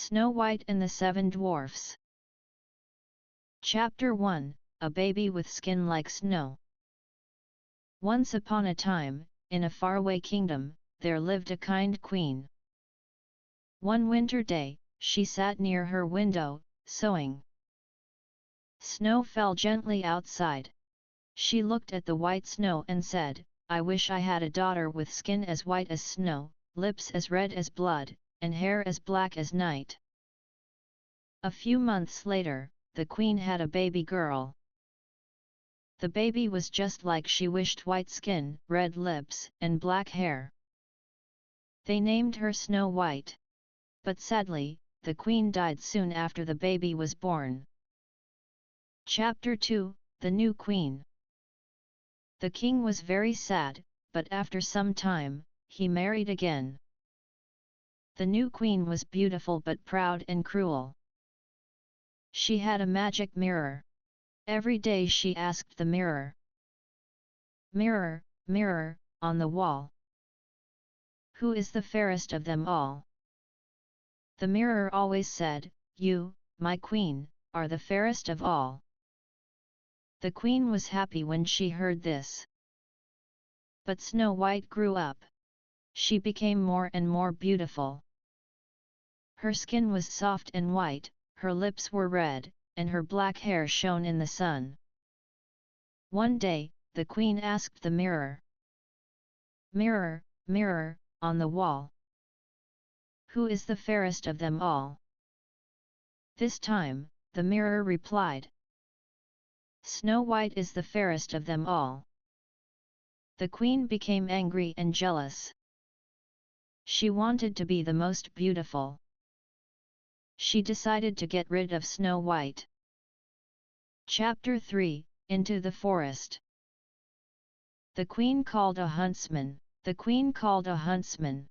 Snow White and the Seven Dwarfs. Chapter 1, A Baby with Skin Like Snow. Once upon a time, in a faraway kingdom, there lived a kind queen. One winter day, she sat near her window, sewing. Snow fell gently outside. She looked at the white snow and said, "I wish I had a daughter with skin as white as snow, lips as red as blood, and hair as black as night." A few months later, the queen had a baby girl. The baby was just like she wished: white skin, red lips, and black hair. They named her Snow White. But sadly, the queen died soon after the baby was born. Chapter 2, The New Queen. The king was very sad, but after some time, he married again. The new queen was beautiful but proud and cruel. She had a magic mirror. Every day she asked the mirror, "Mirror, mirror, on the wall, who is the fairest of them all?" The mirror always said, "You, my queen, are the fairest of all." The queen was happy when she heard this. But Snow White grew up. She became more and more beautiful. Her skin was soft and white, her lips were red, and her black hair shone in the sun. One day, the queen asked the mirror, "Mirror, mirror, on the wall, who is the fairest of them all?" This time, the mirror replied, "Snow White is the fairest of them all." The queen became angry and jealous. She wanted to be the most beautiful. She decided to get rid of Snow White. Chapter 3, Into the Forest. The queen called a huntsman. The queen called a huntsman.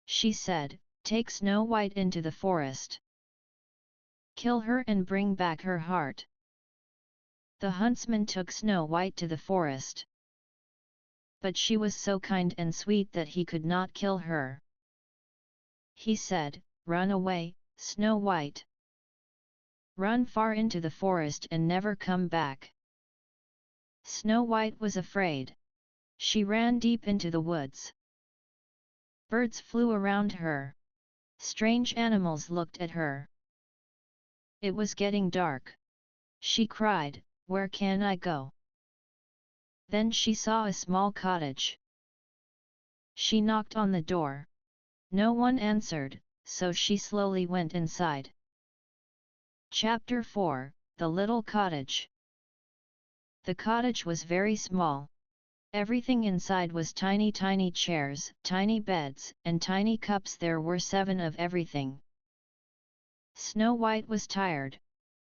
She said, "Take Snow White into the forest. Kill her and bring back her heart." The huntsman took Snow White to the forest. But she was so kind and sweet that he could not kill her. He said, "Run away, Snow White. Run far into the forest and never come back." Snow White was afraid. She ran deep into the woods. Birds flew around her. Strange animals looked at her. It was getting dark. She cried, "Where can I go?" Then she saw a small cottage. She knocked on the door. No one answered, so she slowly went inside. Chapter 4, The Little Cottage. The cottage was very small. Everything inside was tiny chairs, tiny beds, and tiny cups. There were 7 of everything. Snow White was tired.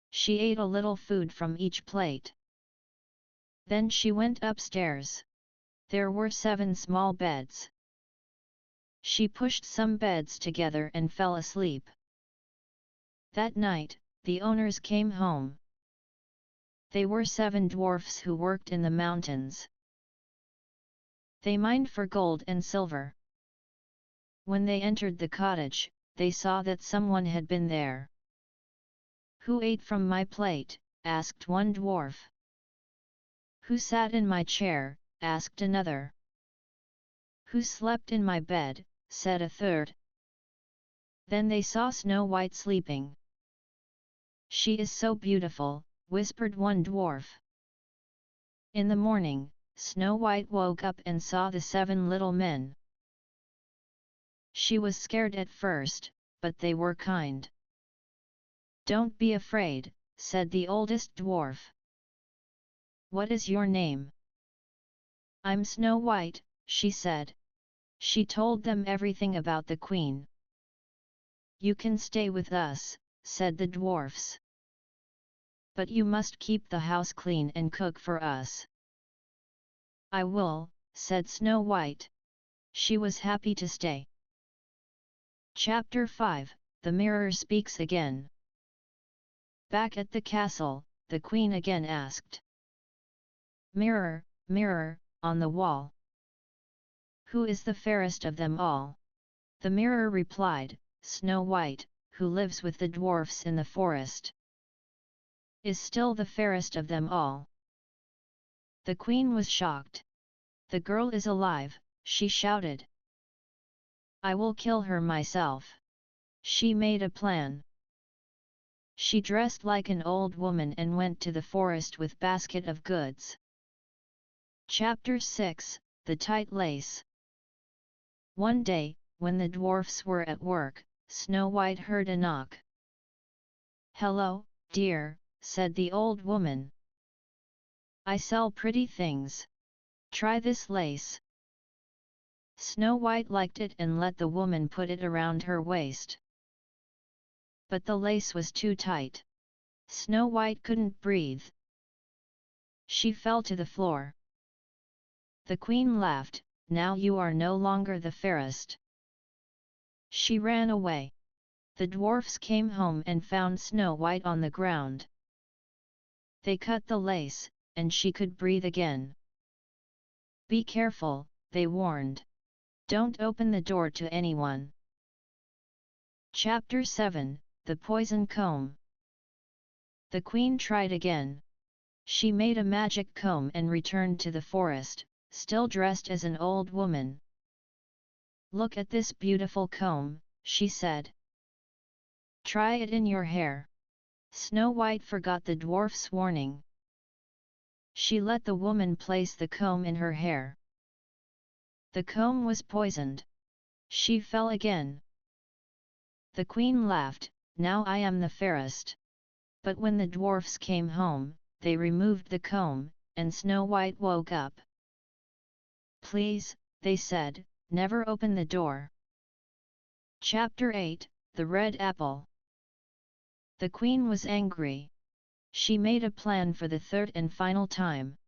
She ate a little food from each plate. Then she went upstairs. There were 7 small beds. She pushed some beds together and fell asleep. That night, the owners came home. They were 7 dwarfs who worked in the mountains. They mined for gold and silver. When they entered the cottage, they saw that someone had been there. "Who ate from my plate?" asked one dwarf. "Who sat in my chair?" asked another. "Who slept in my bed?" said a third. Then they saw Snow White sleeping. "She is so beautiful," whispered one dwarf. In the morning, Snow White woke up and saw the 7 little men. She was scared at first, but they were kind. "Don't be afraid," said the oldest dwarf. "What is your name?" "I'm Snow White," she said. She told them everything about the queen. "You can stay with us," said the dwarfs. "But you must keep the house clean and cook for us." "I will," said Snow White. She was happy to stay. Chapter 5, The Mirror Speaks Again. Back at the castle, the queen again asked, "Mirror, mirror, on the wall, who is the fairest of them all?" The mirror replied, "Snow White, who lives with the dwarfs in the forest, is still the fairest of them all." The queen was shocked. "The girl is alive," she shouted. "I will kill her myself." She made a plan. She dressed like an old woman and went to the forest with basket of goods. Chapter 6, The Tight Lace. One day, when the dwarfs were at work, Snow White heard a knock. "Hello, dear," said the old woman. "I sell pretty things. Try this lace." Snow White liked it and let the woman put it around her waist. But the lace was too tight. Snow White couldn't breathe. She fell to the floor. The queen laughed, "Now you are no longer the fairest." She ran away. The dwarfs came home and found Snow White on the ground. They cut the lace, and she could breathe again. "Be careful," they warned. "Don't open the door to anyone." Chapter 7, The Poison Comb. The queen tried again. She made a magic comb and returned to the forest, still dressed as an old woman. "Look at this beautiful comb," she said. "Try it in your hair." Snow White forgot the dwarf's warning. She let the woman place the comb in her hair. The comb was poisoned. She fell again. The queen laughed, "Now I am the fairest." But when the dwarfs came home, they removed the comb, and Snow White woke up. "Please," they said, "never open the door." Chapter 8, The Red Apple. The queen was angry. She made a plan for the third and final time.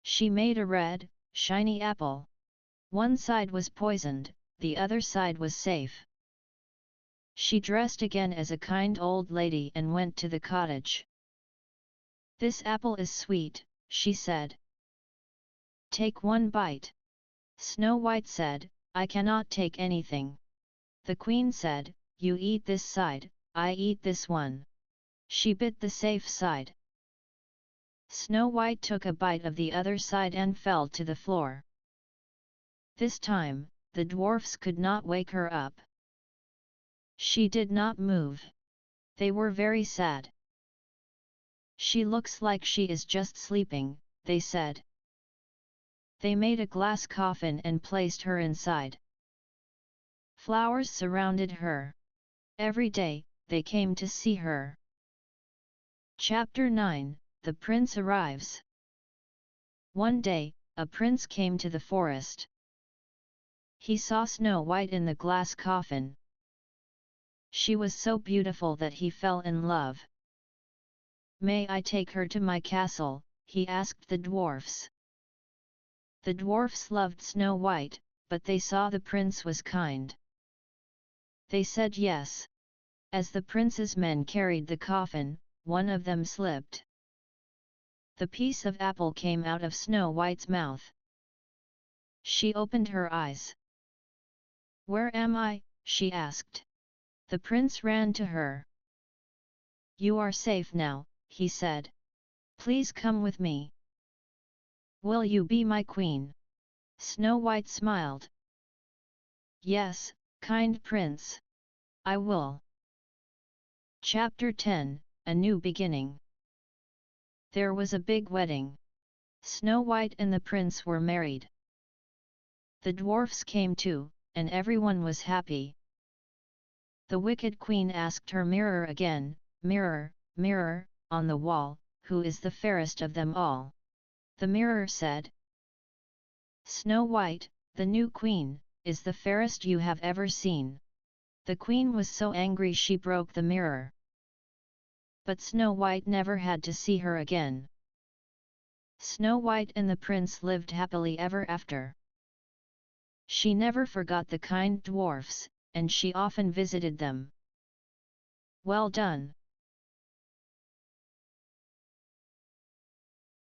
She made a red, shiny apple. One side was poisoned, the other side was safe. She dressed again as a kind old lady and went to the cottage. "This apple is sweet," she said. "Take one bite." Snow White said, "I cannot take anything." The queen said, "You eat this side, I eat this one." She bit the safe side. Snow White took a bite of the other side and fell to the floor. This time, the dwarfs could not wake her up. She did not move. They were very sad. "She looks like she is just sleeping," they said. They made a glass coffin and placed her inside. Flowers surrounded her. Every day, they came to see her. Chapter 9, The Prince Arrives. One day, a prince came to the forest. He saw Snow White in the glass coffin. She was so beautiful that he fell in love. "May I take her to my castle?" he asked the dwarfs. The dwarfs loved Snow White, but they saw the prince was kind. They said yes. As the prince's men carried the coffin, one of them slipped. The piece of apple came out of Snow White's mouth. She opened her eyes. "Where am I?" she asked. The prince ran to her. "You are safe now," he said. "Please come with me." "Will you be my queen?" Snow White smiled. "Yes, kind prince. I will." Chapter 10, A New Beginning. There was a big wedding. Snow White and the prince were married. The dwarfs came too, and everyone was happy. The wicked queen asked her mirror again, "Mirror, mirror, on the wall, who is the fairest of them all?" The mirror said, "Snow White, the new queen, is the fairest you have ever seen." The queen was so angry she broke the mirror. But Snow White never had to see her again. Snow White and the prince lived happily ever after. She never forgot the kind dwarfs, and she often visited them. Well done!